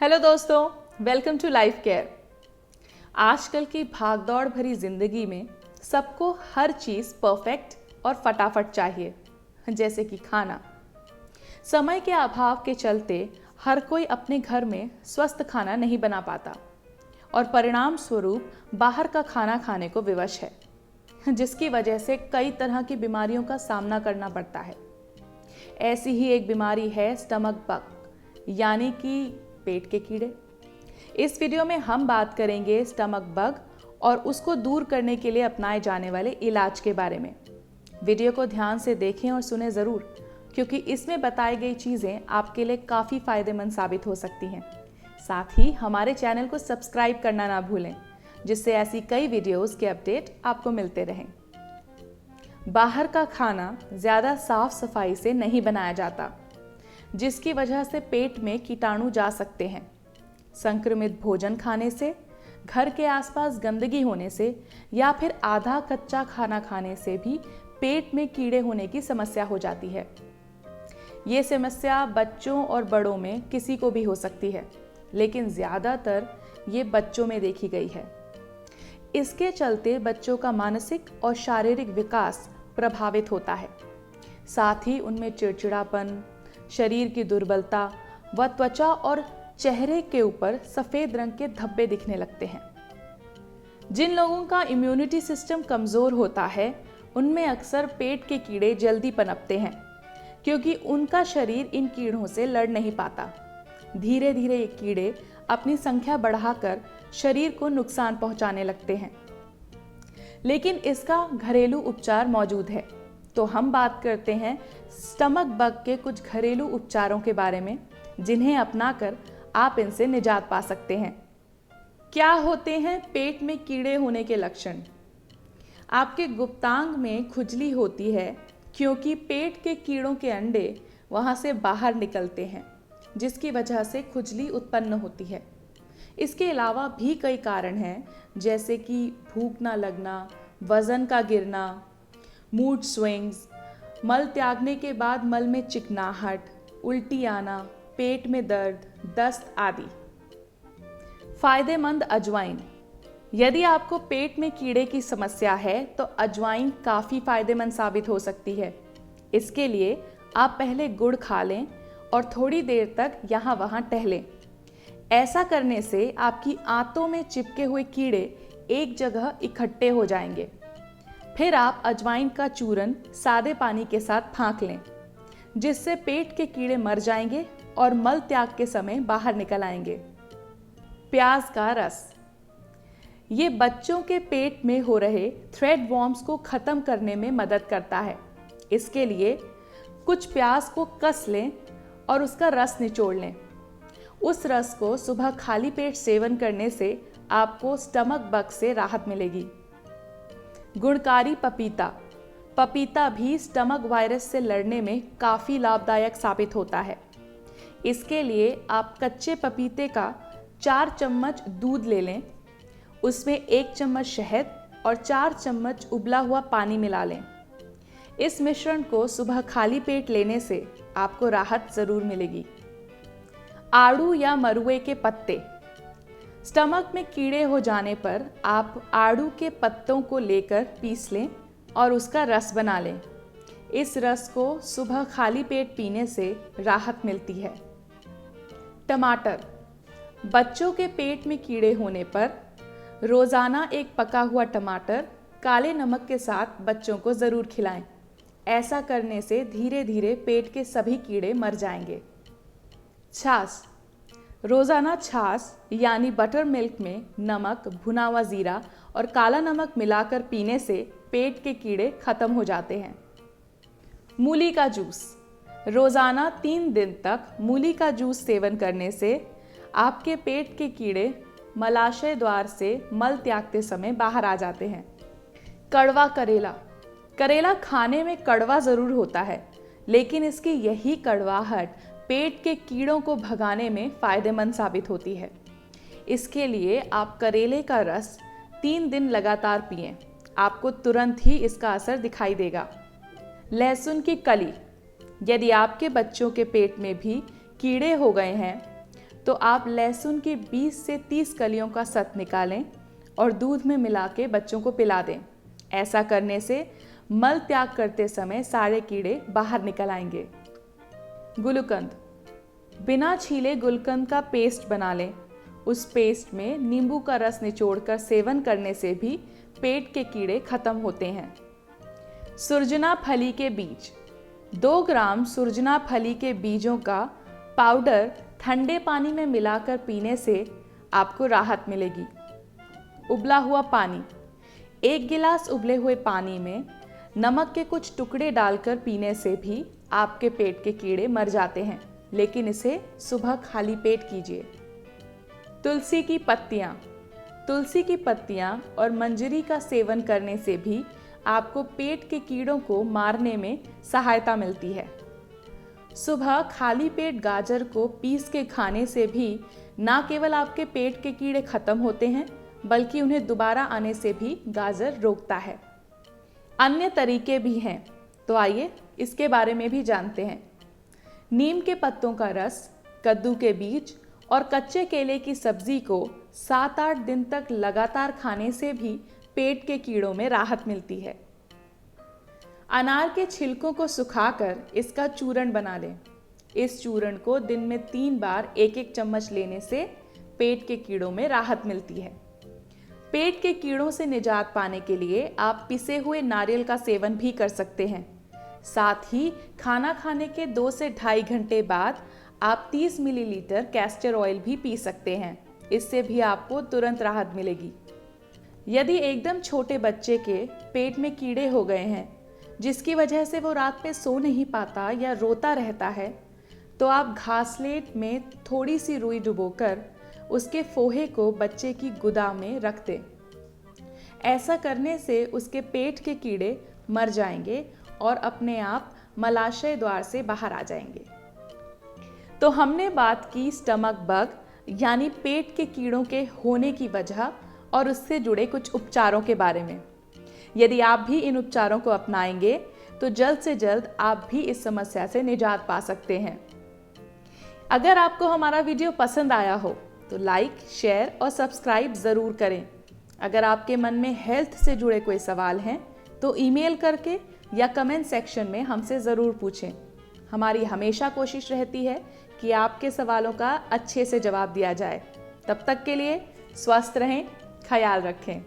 Hello दोस्तों, welcome to life care. आजकल की भागदौड़ भरी जिंदगी में सबको हर चीज़ परफेक्ट और फटाफट चाहिए, जैसे कि खाना। समय के अभाव के चलते हर कोई अपने घर में स्वस्थ खाना नहीं बना पाता और परिणाम स्वरूप बाहर का खाना खाने को विवश है, जिसकी वजह से कई तरह की बीमारियों का सामना करना पड़ता है। ऐसी ही एक बीमारी है स्टमक बग, यानी कि पेट के कीड़े। इस वीडियो में हम बात करेंगे स्टमक बग और उसको दूर करने के लिए अपनाए जाने वाले इलाज के बारे में। वीडियो को ध्यान से देखें और सुने ज़रूर, क्योंकि इसमें बताई गई चीज़ें आपके लिए काफ़ी फ़ायदेमंद साबित हो सकती हैं। साथ ही हमारे चैनल को सब्सक्राइब करना ना भूलें, जिससे ऐसी कई वीडियोज़ के अपडेट आपको मिलते रहें। बाहर का खाना ज़्यादा साफ सफाई से नहीं बनाया जाता, जिसकी वजह से पेट में कीटाणु जा सकते हैं। संक्रमित भोजन खाने से, घर के आसपास गंदगी होने से या फिर आधा कच्चा खाना खाने से भी पेट में कीड़े होने की समस्या हो जाती है। ये समस्या बच्चों और बड़ों में किसी को भी हो सकती है, लेकिन ज़्यादातर ये बच्चों में देखी गई है। इसके चलते बच्चों का मानसिक और शारीरिक विकास प्रभावित होता है। साथ ही उनमें चिड़चिड़ापन, शरीर की दुर्बलता व त्वचा और चेहरे के ऊपर सफ़ेद रंग के धब्बे दिखने लगते हैं। जिन लोगों का इम्यूनिटी सिस्टम कमज़ोर होता है, उनमें अक्सर पेट के कीड़े जल्दी पनपते हैं, क्योंकि उनका शरीर इन कीड़ों से लड़ नहीं पाता। धीरे धीरे ये कीड़े अपनी संख्या बढ़ाकर शरीर को नुकसान पहुंचाने लगते हैं। लेकिन इसका घरेलू उपचार मौजूद है। तो हम बात करते हैं स्टमक बग के कुछ घरेलू उपचारों के बारे में, जिन्हें अपनाकर आप इनसे निजात पा सकते हैं। क्या होते हैं पेट में कीड़े होने के लक्षण? आपके गुप्तांग में खुजली होती है, क्योंकि पेट के कीड़ों के अंडे वहां से बाहर निकलते हैं, जिसकी वजह से खुजली उत्पन्न होती है। इसके अलावा भी कई कारण हैं, जैसे कि भूख ना लगना, वजन का गिरना, मूड स्विंग्स, मल त्यागने के बाद मल में चिकनाहट, उल्टी आना, पेट में दर्द, दस्त आदि। फायदेमंद अजवाइन। यदि आपको पेट में कीड़े की समस्या है तो अजवाइन काफ़ी फायदेमंद साबित हो सकती है। इसके लिए आप पहले गुड़ खा लें और थोड़ी देर तक यहाँ वहाँ टहलें। ऐसा करने से आपकी आंतों में चिपके हुए कीड़े एक जगह इकट्ठे हो जाएंगे। फिर आप अजवाइन का चूरन सादे पानी के साथ फाँक लें, जिससे पेट के कीड़े मर जाएंगे और मल त्याग के समय बाहर निकल आएंगे। प्याज का रस। ये बच्चों के पेट में हो रहे थ्रेड वॉर्म्स को खत्म करने में मदद करता है। इसके लिए कुछ प्याज को कस लें और उसका रस निचोड़ लें। उस रस को सुबह खाली पेट सेवन करने से आपको स्टमक बग से राहत मिलेगी। गुणकारी पपीता। पपीता भी स्टमक वायरस से लड़ने में काफ़ी लाभदायक साबित होता है। इसके लिए आप कच्चे पपीते का 4 चम्मच दूध ले लें, उसमें 1 चम्मच शहद और 4 चम्मच उबला हुआ पानी मिला लें। इस मिश्रण को सुबह खाली पेट लेने से आपको राहत ज़रूर मिलेगी। आड़ू या मरुए के पत्ते। स्टमक में कीड़े हो जाने पर आप आड़ू के पत्तों को लेकर पीस लें और उसका रस बना लें। इस रस को सुबह खाली पेट पीने से राहत मिलती है। टमाटर। बच्चों के पेट में कीड़े होने पर रोज़ाना एक पका हुआ टमाटर काले नमक के साथ बच्चों को ज़रूर खिलाएं। ऐसा करने से धीरे धीरे पेट के सभी कीड़े मर जाएंगे। छाछ। रोज़ाना छाछ यानी बटर मिल्क में नमक, भुना हुआ ज़ीरा और काला नमक मिलाकर पीने से पेट के कीड़े खत्म हो जाते हैं। मूली का जूस। रोज़ाना 3 दिन तक मूली का जूस सेवन करने से आपके पेट के कीड़े मलाशय द्वार से मल त्यागते समय बाहर आ जाते हैं। कड़वा करेला। करेला खाने में कड़वा ज़रूर होता है, लेकिन इसकी यही कड़वाहट पेट के कीड़ों को भगाने में फ़ायदेमंद साबित होती है। इसके लिए आप करेले का रस 3 दिन लगातार पिएं। आपको तुरंत ही इसका असर दिखाई देगा। लहसुन की कली। यदि आपके बच्चों के पेट में भी कीड़े हो गए हैं तो आप लहसुन की 20 से 30 कलियों का सत निकालें और दूध में मिला के बच्चों को पिला दें। ऐसा करने से मल त्याग करते समय सारे कीड़े बाहर निकल आएंगे। गुलकंद, बिना छीले गुलकंद का पेस्ट बना लें। उस पेस्ट में नींबू का रस निचोड़कर सेवन करने से भी पेट के कीड़े खत्म होते हैं। सुरजना फली के बीज, 2 ग्राम सुरजना फली के बीजों का पाउडर ठंडे पानी में मिलाकर पीने से आपको राहत मिलेगी। उबला हुआ पानी, 1 गिलास उबले हुए पानी में नमक के कुछ टुकड़े डालकर पीने से भी आपके पेट के कीड़े मर जाते हैं, लेकिन इसे सुबह खाली पेट कीजिए। तुलसी की पत्तियां, तुलसी की पत्तियां और मंजरी का सेवन करने से भी आपको पेट के कीड़ों को मारने में सहायता मिलती है। सुबह खाली पेट गाजर को पीस के खाने से भी ना केवल आपके पेट के कीड़े खत्म होते हैं, बल्कि उन्हें दोबारा आने से भी गाजर रोकता है। अन्य तरीके भी हैं, तो आइए इसके बारे में भी जानते हैं। नीम के पत्तों का रस, कद्दू के बीज और कच्चे केले की सब्जी को 7-8 दिन तक लगातार खाने से भी पेट के कीड़ों में राहत मिलती है। अनार के छिलकों को सुखाकर इसका चूर्ण बना लें। इस चूर्ण को दिन में 3 बार 1-1 चम्मच लेने से पेट के कीड़ों में राहत मिलती है। पेट के कीड़ों से निजात पाने के लिए आप पिसे हुए नारियल का सेवन भी कर सकते हैं। साथ ही खाना खाने के 2 से ढाई घंटे बाद आप 30 मिलीलीटर कैस्टर ऑयल भी पी सकते हैं। इससे भी आपको तुरंत राहत मिलेगी। यदि एकदम छोटे बच्चे के पेट में कीड़े हो गए हैं, जिसकी वजह से वो रात में सो नहीं पाता या रोता रहता है, तो आप घासलेट में थोड़ी सी रुई डुबोकर उसके फोहे को बच्चे की गुदा में रख दें। ऐसा करने से उसके पेट के कीड़े मर जाएंगे और अपने आप मलाशय द्वार से बाहर आ जाएंगे। तो हमने बात की स्टमक बग यानी पेट के कीड़ों के होने की वजह और उससे जुड़े कुछ उपचारों के बारे में। यदि आप भी इन उपचारों को अपनाएंगे तो जल्द से जल्द आप भी इस समस्या से निजात पा सकते हैं। अगर आपको हमारा वीडियो पसंद आया हो तो लाइक, शेयर और सब्सक्राइब ज़रूर करें। अगर आपके मन में हेल्थ से जुड़े कोई सवाल हैं तो ईमेल करके या कमेंट सेक्शन में हमसे ज़रूर पूछें। हमारी हमेशा कोशिश रहती है कि आपके सवालों का अच्छे से जवाब दिया जाए। तब तक के लिए स्वस्थ रहें, ख्याल रखें।